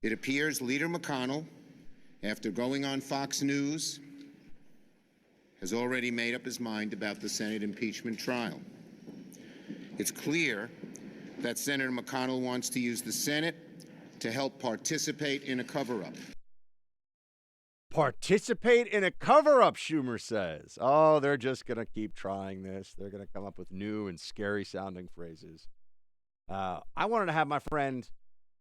It appears Leader McConnell, after going on Fox News, has already made up his mind about the Senate impeachment trial. It's clear that Senator McConnell wants to use the Senate to help participate in a cover-up. Participate in a cover-up, Schumer says. Oh, they're just going to keep trying this. They're going to come up with new and scary-sounding phrases. I wanted to have my friend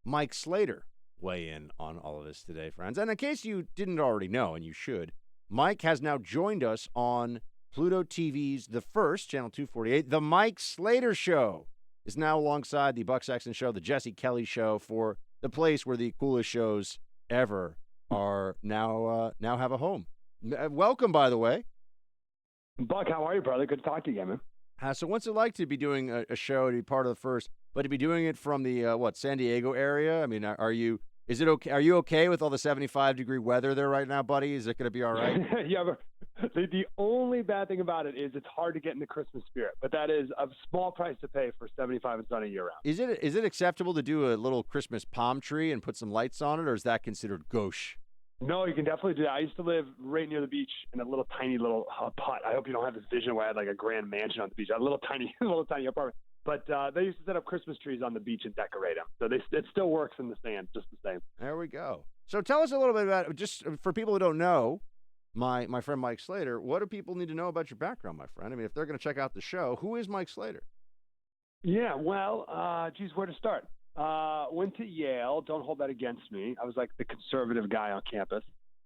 Mike Slater weigh in on all of this today, friends. And in case you didn't already know, and you should, Mike has now joined us on Pluto TV's The First, Channel 248. The Mike Slater Show is now alongside the Buck Sexton Show, the Jesse Kelly Show, for the place where the coolest shows ever are now have a home. Welcome, by the way. Buck, how are you, brother? Good to talk to you again, man. So what's it like to be doing a show, to be part of The First, but to be doing it from the, San Diego area? I mean, are you okay with all the 75-degree weather there right now, buddy? Is it going to be all right? Yeah, the only bad thing about it is it's hard to get in the Christmas spirit, but that is a small price to pay for 75 and sunny year-round. Is it acceptable to do a little Christmas palm tree and put some lights on it, or is that considered gauche? No, you can definitely do that. I used to live right near the beach in a little tiny hut. I hope you don't have this vision where I had like a grand mansion on the beach. I had a little tiny apartment. But they used to set up Christmas trees on the beach and decorate them. So it still works in the sand, just the same. There we go. So tell us a little bit about, just for people who don't know, my friend Mike Slater, what do people need to know about your background, my friend? I mean, if they're going to check out the show, who is Mike Slater? Yeah, well, where to start? Went to Yale. Don't hold that against me. I was like the conservative guy on campus.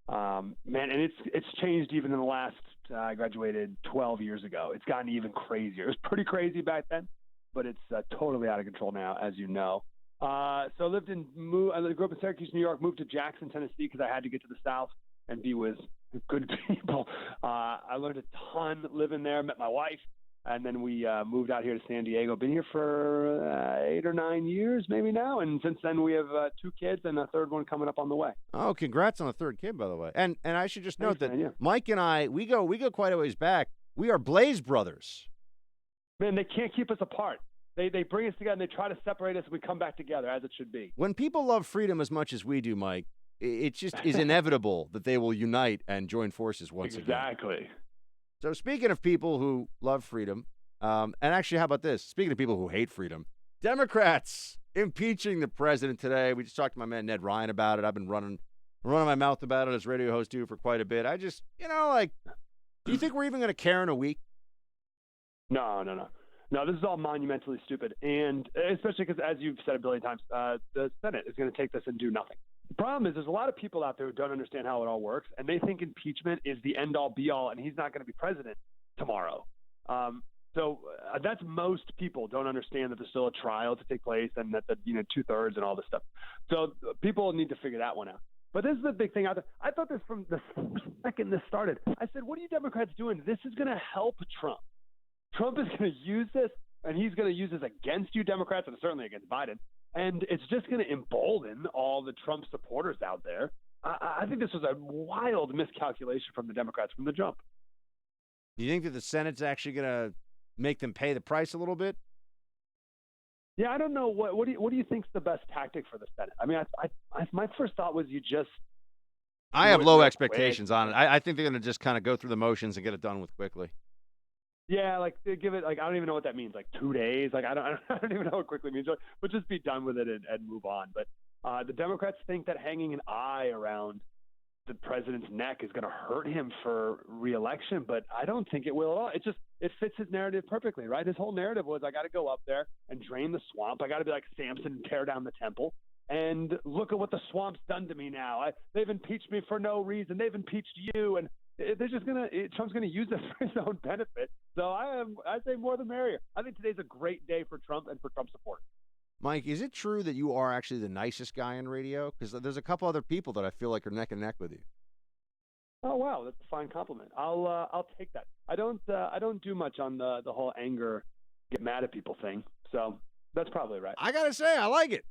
Man, and it's changed even in the last, I graduated 12 years ago. It's gotten even crazier. It was pretty crazy back then, but it's totally out of control now, as you know. So I grew up in Syracuse, New York, moved to Jackson, Tennessee, because I had to get to the South and be with good people. I learned a ton living there, met my wife, and then we moved out here to San Diego. Been here for 8 or 9 years maybe now, and since then we have 2 kids and a third one coming up on the way. Oh, congrats on a third kid, by the way. And I should just note Thanks, that man, yeah. Mike and I, we go quite a ways back. We are Blaze brothers. Man, they can't keep us apart. They bring us together and they try to separate us, and we come back together as it should be. When people love freedom as much as we do, Mike, it just is inevitable that they will unite and join forces once again. Exactly. So speaking of people who love freedom, and actually, how about this? Speaking of people who hate freedom, Democrats impeaching the president today. We just talked to my man Ned Ryan about it. I've been running my mouth about it as radio host too for quite a bit. I just, do you think we're even going to care in a week? No, this is all monumentally stupid, and especially because, as you've said a billion times, the Senate is going to take this and do nothing. The problem is there's a lot of people out there who don't understand how it all works, and they think impeachment is the end-all, be-all, and he's not going to be president tomorrow. So that's most people don't understand that there's still a trial to take place and that the 2/3 and all this stuff. So people need to figure that one out. But this is the big thing out there. I thought this from the second this started. I said, what are you Democrats doing? This is going to help Trump. Trump is going to use this, and he's going to use this against you Democrats and certainly against Biden. And it's just going to embolden all the Trump supporters out there. I think this was a wild miscalculation from the Democrats from the jump. Do you think that the Senate's actually going to make them pay the price a little bit? Yeah, I don't know. What do you think's the best tactic for the Senate? I mean, my first thought was I have low expectations on it. I think they're going to just kind of go through the motions and get it done with quickly. Yeah, like they give it I don't even know what that means. 2 days. I don't even know what quickly means. But just be done with it and move on. But the Democrats think that hanging an eye around the president's neck is going to hurt him for re-election, but I don't think it will at all. It fits his narrative perfectly, right? His whole narrative was, I got to go up there and drain the swamp. I got to be like Samson and tear down the temple. And look at what the swamp's done to me now. They've impeached me for no reason. They've impeached you, and they're just Trump's going to use this for his own benefit. So I'd say more the merrier. I think today's a great day for Trump and for Trump supporters. Mike, is it true that you are actually the nicest guy in radio? Because there's a couple other people that I feel like are neck and neck with you. Oh wow, that's a fine compliment. I'll take that. I don't do much on the whole anger, get mad at people thing. So that's probably right. I gotta say, I like it.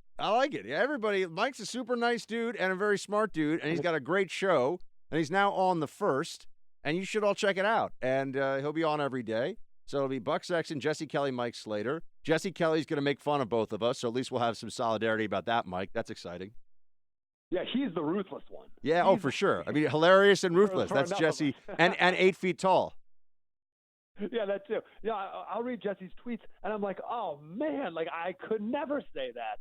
Yeah, Mike's a super nice dude and a very smart dude, and he's got a great show, and he's now on The First, and you should all check it out. And he'll be on every day. So it'll be Buck Sexton, Jesse Kelly, Mike Slater. Jesse Kelly's going to make fun of both of us, so at least we'll have some solidarity about that, Mike. That's exciting. Yeah, he's the ruthless one. Yeah, oh, for sure. I mean, hilarious and ruthless. for That's enough of Jesse. us. And 8 feet tall. Yeah, that too. Yeah, I'll read Jesse's tweets, and I'm like, oh man, like I could never say that.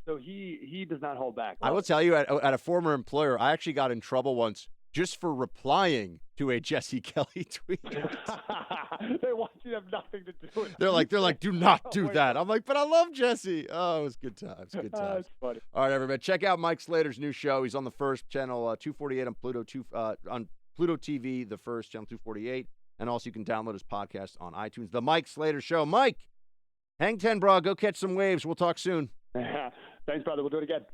So he does not hold back. I will tell you, at a former employer, I actually got in trouble once just for replying to a Jesse Kelly tweet. They want you to have nothing to do with it. They're like, do not do that. I'm like, but I love Jesse. Oh, it was good times. Good times. That's funny. All right, everybody, check out Mike Slater's new show. He's on the First channel, 248 on Pluto TV, the First channel 248, and also you can download his podcast on iTunes. The Mike Slater Show. Mike, hang 10, bro. Go catch some waves. We'll talk soon. Thanks, brother. We'll do it again.